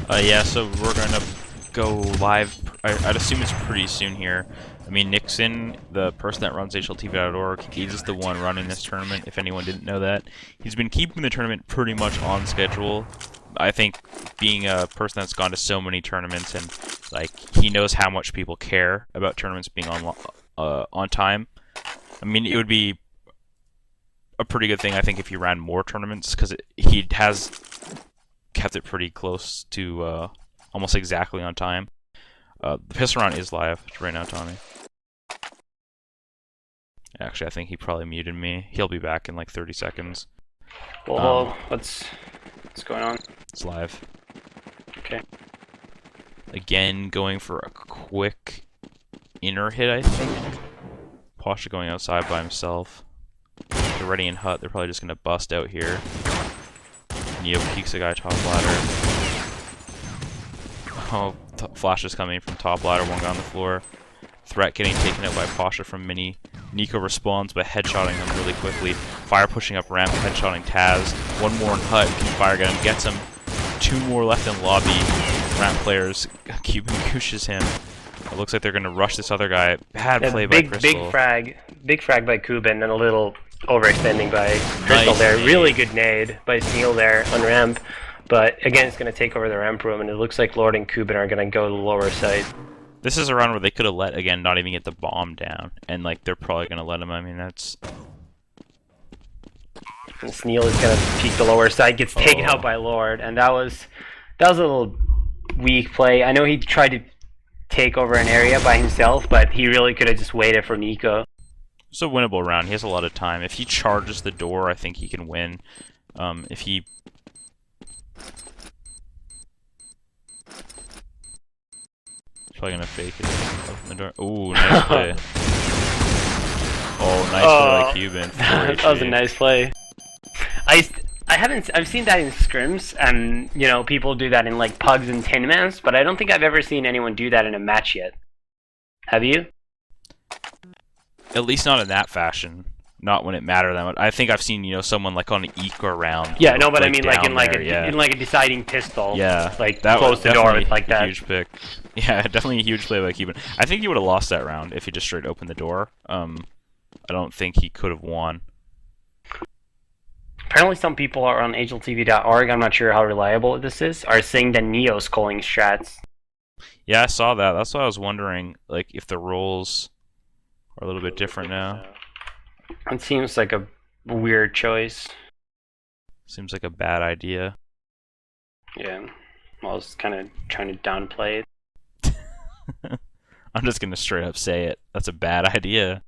Yeah, so we're gonna go live. I'd assume it's pretty soon here. I mean, Nixon, the person that runs HLTV.org, he's the one running this tournament, if anyone didn't know that. He's been keeping the tournament pretty much on schedule. I think being a person that's gone to so many tournaments and, like, he knows how much people care about tournaments being on time. I mean, it would be a pretty good thing, I think, if he ran more tournaments, because he has kept it pretty close to almost exactly on time. The pistol round is live right now, Tommy. Actually, I think he probably muted me. He'll be back in like 30 seconds. Well, what's going on? It's live. Okay. Again, going for a quick inner hit, I think. Pasha going outside by himself. They're ready in hut. They're probably just going to bust out here. Neo peeks a guy top ladder. Oh, flash is coming from top ladder. One guy on the floor. Threat getting taken out by Pasha from Mini. Nico responds by headshotting him really quickly. Fire pushing up ramp, headshotting Taz. One more in hut. Can Fire get him? Gets him. Two more left in lobby. Ramp players. Cuban gooshes him. It looks like they're going to rush this other guy. Bad play by Crystal. Big frag by Cuban, and a little overextending by Crystal there. Really good nade by Sneal there on ramp. But again, it's going to take over the ramp room, and it looks like Lord and Cuban are going to go to the lower side. This is a round where they could have let, again, not even get the bomb down. And, like, they're probably going to let him. I mean, that's... And Sneal is going to peek the lower side, gets taken out by Lord, and that was a little weak play. I know he tried to take over an area by himself, but he really could have just waited for Nico. It's a winnable round. He has a lot of time. If he charges the door, I think he can win. If he... He's probably gonna fake it. Open the door. Ooh, nice play. Oh, nice play by Cuban. That was a nice play. I've seen that in scrims, and you know, people do that in like pugs and 10-mans, but I don't think I've ever seen anyone do that in a match yet. Have you? At least not in that fashion. Not when it mattered that much. I think I've seen, you know, someone like on an eco round. Yeah, no, but I mean like in like a deciding pistol. Yeah, like that close the door with like that. Huge pick. Yeah, definitely a huge play by Cuban. I think he would have lost that round if he just straight opened the door. I don't think he could have won. Apparently, some people are on HLTV.org. I'm not sure how reliable this is. Are saying that Neo's calling strats. Yeah, I saw that. That's why I was wondering, like, if the roles are a little bit different now. It seems like a weird choice. Seems like a bad idea. Yeah. Well, I was kind of trying to downplay it. I'm just gonna straight up say it. That's a bad idea.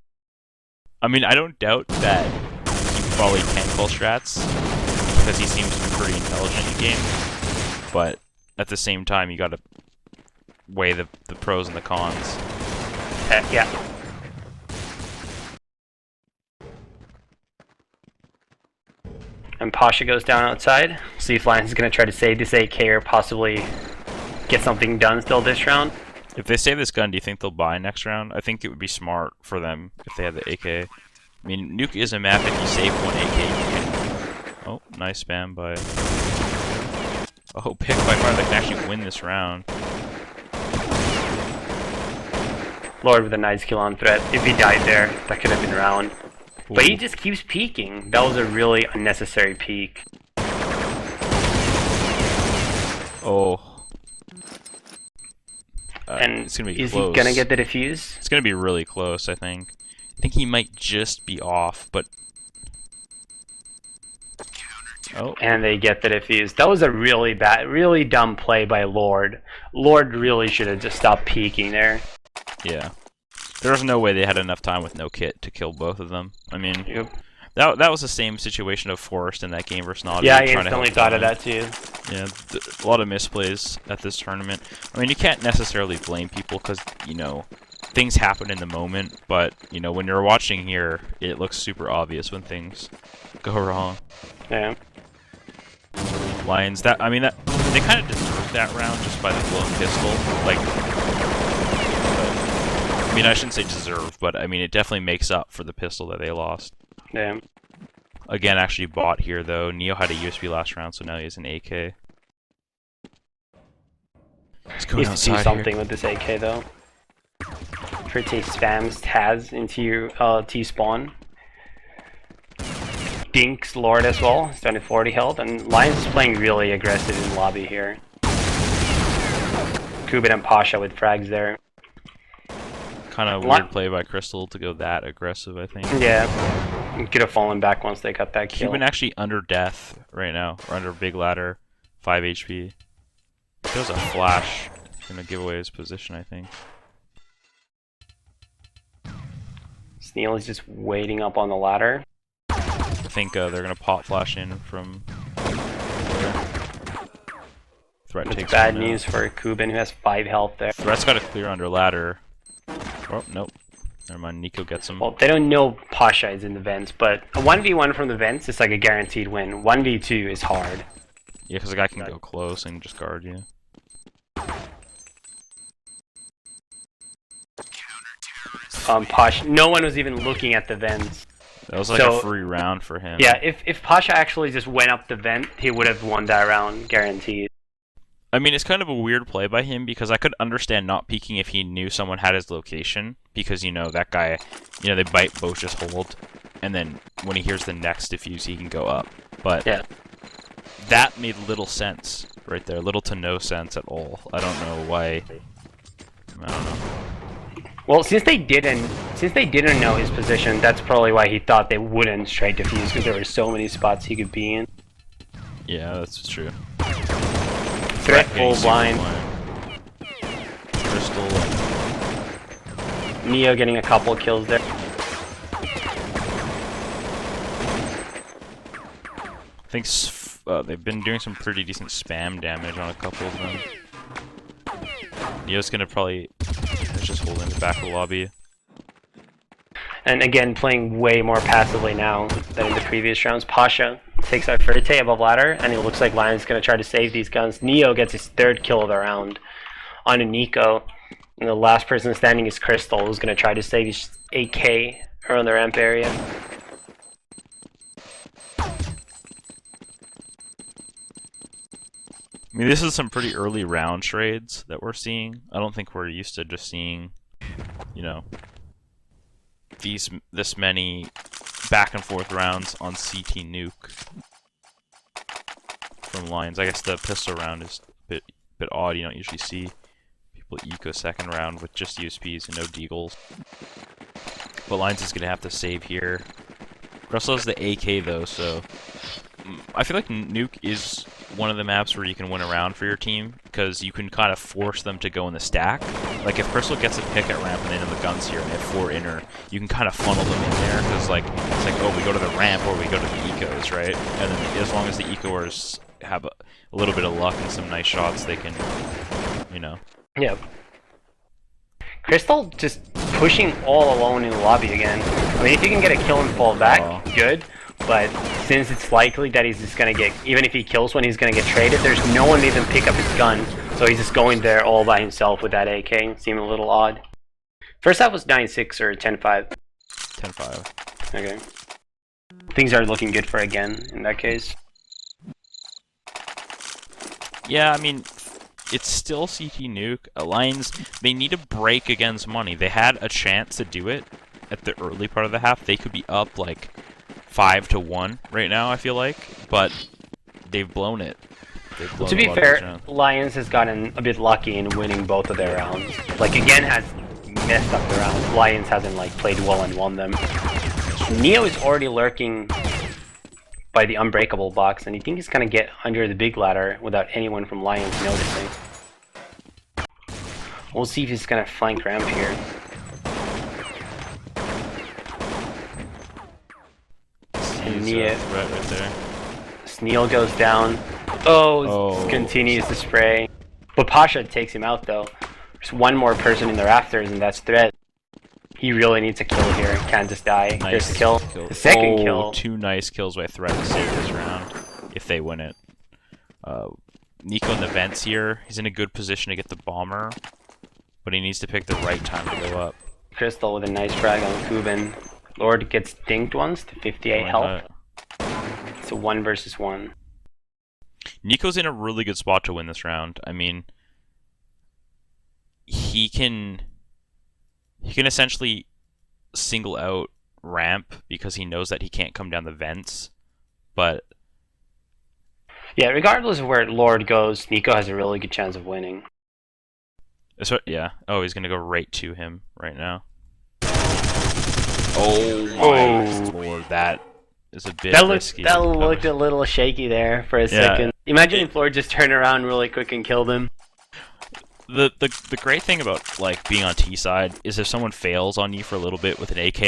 I mean, I don't doubt that he probably can call strats, because he seems to be pretty intelligent in game. But at the same time, you gotta weigh the pros and the cons. Yeah. And Pasha goes down outside. See if Lions is going to try to save this AK or possibly get something done still this round. If they save this gun, do you think they'll buy next round? I think it would be smart for them if they had the AK. I mean, Nuke is a map. If you save one AK, you can... Oh, nice spam by... Oh, pick by far that can actually win this round. Lord with a nice kill on threat. If he died there, that could have been round. Ooh. But he just keeps peeking. That was a really unnecessary peek. Oh. And it's gonna be is close. he gonna get the defuse? It's gonna be really close, I think. I think he might just be off, but... Oh. And they get the defuse. That was a really bad, really dumb play by Lord. Lord really should have just stopped peeking there. Yeah. There was no way they had enough time with no kit to kill both of them. I mean, Yep. that was the same situation of Forrest in that game versus Naughty. Yeah, I instantly thought of that too. Yeah, a lot of misplays at this tournament. I mean, you can't necessarily blame people because, you know, things happen in the moment, but, you know, when you're watching here, it looks super obvious when things go wrong. Yeah. Lions, I mean, they kind of deserved that round just by the blown pistol. Like, I mean, I shouldn't say deserve, but I mean, it definitely makes up for the pistol that they lost. Yeah. Again, actually bought here, though. Neo had a USB last round, so now he has an AK. Let's go Needs to do outside something here. with this AK though. Pretty spams Taz into your T-spawn. Dinks Lord as well, he's down to 40 health, and Lions is playing really aggressive in lobby here. Kubin and Pasha with frags there. Kind of weird play by Crystal to go that aggressive, I think. Yeah, could have fallen back once they got that kill. Cuban actually under death right now, or under big ladder, 5 HP. If there's a flash, gonna give away his position, I think. Sneal is just waiting up on the ladder. I think they're gonna pop flash in from there. Threat It's takes bad one news for Kubin, who has 5 health there. Threat's got to clear under ladder. Oh, nope. Never mind, Nico gets him. Well, they don't know Pasha is in the vents, but a 1v1 from the vents is like a guaranteed win. 1v2 is hard. Yeah, because the guy can go close and just guard you. Pasha, no one was even looking at the vents. That was like So- a free round for him. Yeah, if Pasha actually just went up the vent, he would have won that round, guaranteed. I mean, it's kind of a weird play by him because I could understand not peeking if he knew someone had his location. Because, you know, that guy, you know, they bite, both just hold. And then when he hears the next diffuse, he can go up. But Yeah. that made little sense right there. Little to no sense at all. I don't know why. I don't know. Well, since they didn't know his position, that's probably why he thought they wouldn't straight defuse, because there were so many spots he could be in. Yeah, that's true. Threat full Getting blind. super Crystal. Neo getting a couple kills there. I think they've been doing some pretty decent spam damage on a couple of them. Neo's gonna probably just hold in the back of the lobby. And again, playing way more passively now than in the previous rounds. Pasha takes out Ferte above ladder, and it looks like Lion's going to try to save these guns. Neo gets his 3rd kill of the round on a Nico. And the last person standing is Crystal, who's going to try to save his AK around the ramp area. I mean, this is some pretty early round trades that we're seeing. I don't think we're used to just seeing, you know, this many back and forth rounds on CT nuke from Lions. I guess the pistol round is a bit odd. You don't usually see people eco second round with just USPs and no deagles. But Lions is gonna have to save here. Russell has the AK though, so I feel like nuke is one of the maps where you can win a round for your team because you can kind of force them to go in the stack. Like if Crystal gets a pick at ramp and then in the guns here and they have 4 inner, you can kind of funnel them in there because like it's like, oh, we go to the ramp or we go to the ecos, right? And then as long as the ecoers have a little bit of luck and some nice shots, they can, you know. Yeah. Crystal just pushing all alone in the lobby again. I mean, if you can get a kill and fall back, good. But since it's likely that he's just gonna get, even if he kills one, he's gonna get traded, there's no one to even pick up his gun. So he's just going there all by himself with that AK. Seemed a little odd. First half was 9-6 or 10-5. 10-5. Okay. Things are looking good for AGAiN in that case. Yeah, I mean, it's still CT nuke. Lions, they need to break AGAiN's money. They had a chance to do it at the early part of the half. They could be up like 5-1 right now, I feel like, but they've blown it. To be fair, Lions has gotten a bit lucky in winning both of their rounds. Like, AGAiN has messed up the rounds. Lions hasn't like played well and won them. Neo is already lurking by the unbreakable box, and you think he's gonna get under the big ladder without anyone from Lions noticing. We'll see if he's gonna flank ramp here. And Neo, right there. Sneal goes down. Oh, continues to spray. But Pasha takes him out though. There's one more person in the rafters, and that's Threat. He really needs a kill here. Can't just die. Nice There's a kill. The second kill. 2 nice kills by Threat to save this round, if they win it. Nico in the vents here. He's in a good position to get the bomber, but he needs to pick the right time to go up. Crystal with a nice frag on Kubin. Lord gets dinked once to 58 health. It's a 1 versus 1. Nico's in a really good spot to win this round. I mean, he can essentially single out ramp because he knows that he can't come down the vents, but Yeah, regardless of where Lord goes, Nico has a really good chance of winning. yeah. Oh, he's gonna go right to him right now. Oh my lord, that is a bit risky. That looked a little shaky there for a second. Imagine if Lord just turned around really quick and killed him. The great thing about like being on T side is if someone fails on you for a little bit with an AK,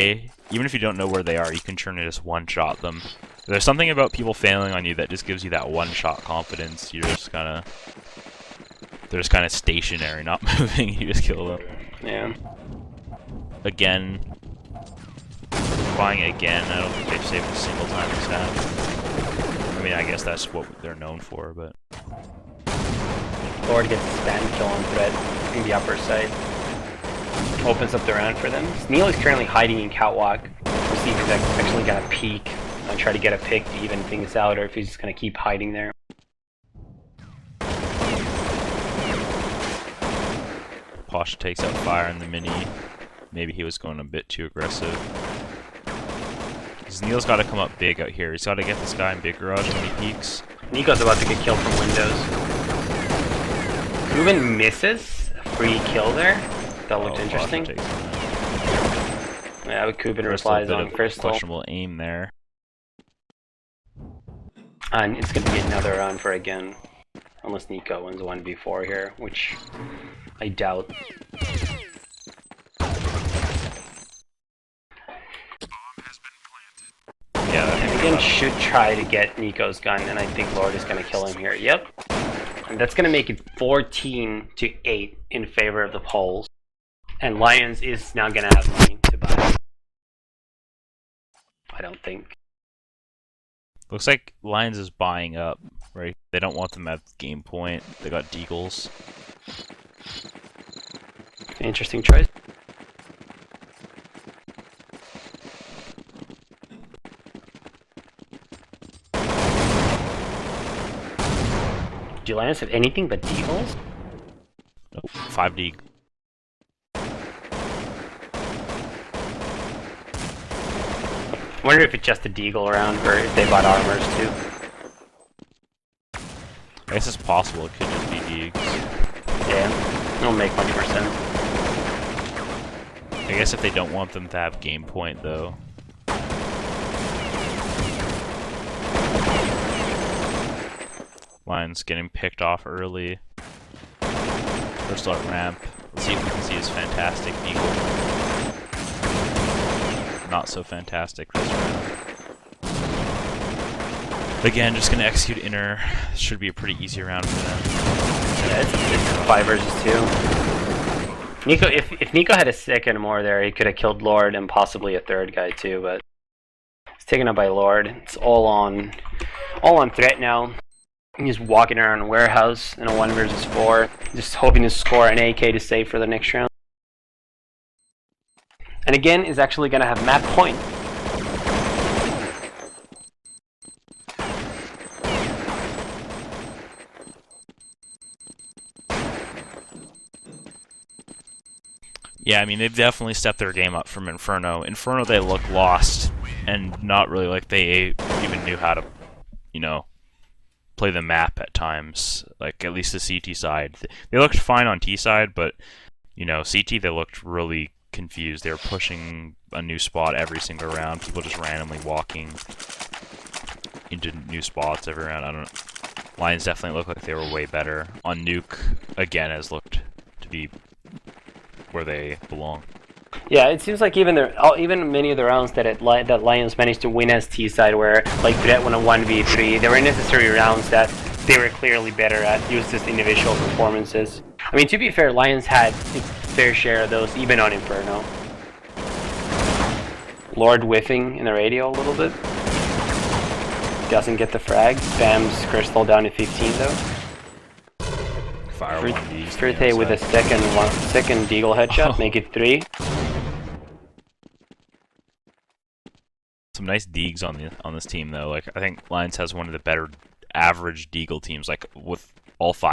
even if you don't know where they are, you can turn and just one-shot them. There's something about people failing on you that just gives you that one-shot confidence. You're just they're just kind of stationary, not moving. You just kill them. Yeah. Again, buying AGAiN. I don't think they've saved a single time in snap. I mean, I guess that's what they're known for, but. Lord gets a spam kill on threat in the upper side. Opens up the round for them. Neil is currently hiding in Catwalk. We'll see if he's actually gonna peek and try to get a pick to even things out, or if he's just gonna keep hiding there. Posh takes out fire in the mini. Maybe he was going a bit too aggressive. Because Neil's got to come up big out here. He's got to get this guy in big garage when he peeks. Nico's about to get killed from windows. Kuben misses a free kill there. That looked interesting. Yeah, but Kuben replies on Crystal. Questionable aim there. And it's going to be another round for AGAiN. Unless Nico wins a 1v4 here, which I doubt. Yeah, AGAiN should try to get Nico's gun, and I think Lord is going to kill him here. Yep. And that's going to make it 14-8 in favor of the Poles. And Lions is now going to have money to buy. I don't think. Looks like Lions is buying up, right? They don't want them at game point. They got deagles. Interesting choice. Do Lions have anything but deagles? Nope, 5D. I wonder if it's just a deagle around, or if they bought armors too. I guess it's possible it could just be deags. Yeah, it'll make much more sense. I guess if they don't want them to have game point, though. Lions getting picked off early. First start ramp. Let's see if we can see his fantastic eagle. Not so fantastic this round. Again, just gonna execute inner. Should be a pretty easy round for them. Yeah, it's 5 versus 2. Nico, if Nico had a second more there, he could have killed Lord and possibly a third guy too, but it's taken up by Lord. It's all on threat now. He's walking around warehouse in a 1 versus 4, just hoping to score an AK to save for the next round. And AGAiN is actually going to have map point. Yeah, I mean, they've definitely stepped their game up from Inferno. Inferno, they look lost and not really like they even knew how to, you know, play the map at times. Like, at least the CT side. They looked fine on T side, but, you know, CT, they looked really confused. They were pushing a new spot every single round. People just randomly walking into new spots every round. I don't know. Lions definitely look like they were way better. On Nuke, AGAiN has looked to be where they belong. Yeah, it seems like even many of the rounds that Lions managed to win as T side, where like Brett won a 1v3, there were necessary rounds that they were clearly better at. It was just individual performances. I mean, to be fair, Lions had its fair share of those, even on Inferno. Lord whiffing in the radio a little bit. Doesn't get the frag. Spams Crystal down to 15 though. Fire 1D. Frite with a second deagle headshot, make it 3. Some nice deags on this team though. Like, I think Lions has one of the better average deagle teams. Like, with all 5